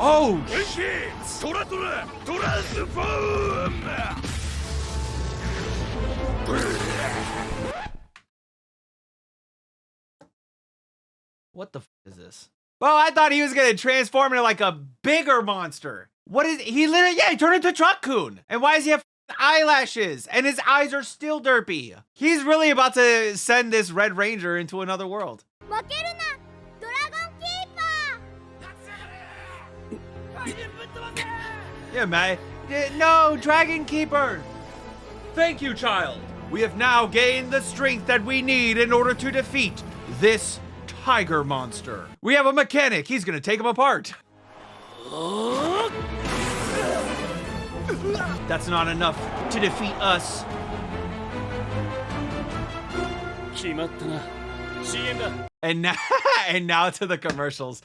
Oh, what the f is this? Well, I thought he was gonna transform into like a bigger monster. What is he literally? Yeah, he turned into Truck-kun. And why does he have eyelashes? And his eyes are still derpy. He's really about to send this Red Ranger into another world. Yeah, man. No, Dragon Keeper. Thank you, child. We have now gained the strength that we need in order to defeat this tiger monster. We have a mechanic. He's gonna take him apart. That's not enough to defeat us. And now, and now to the commercials.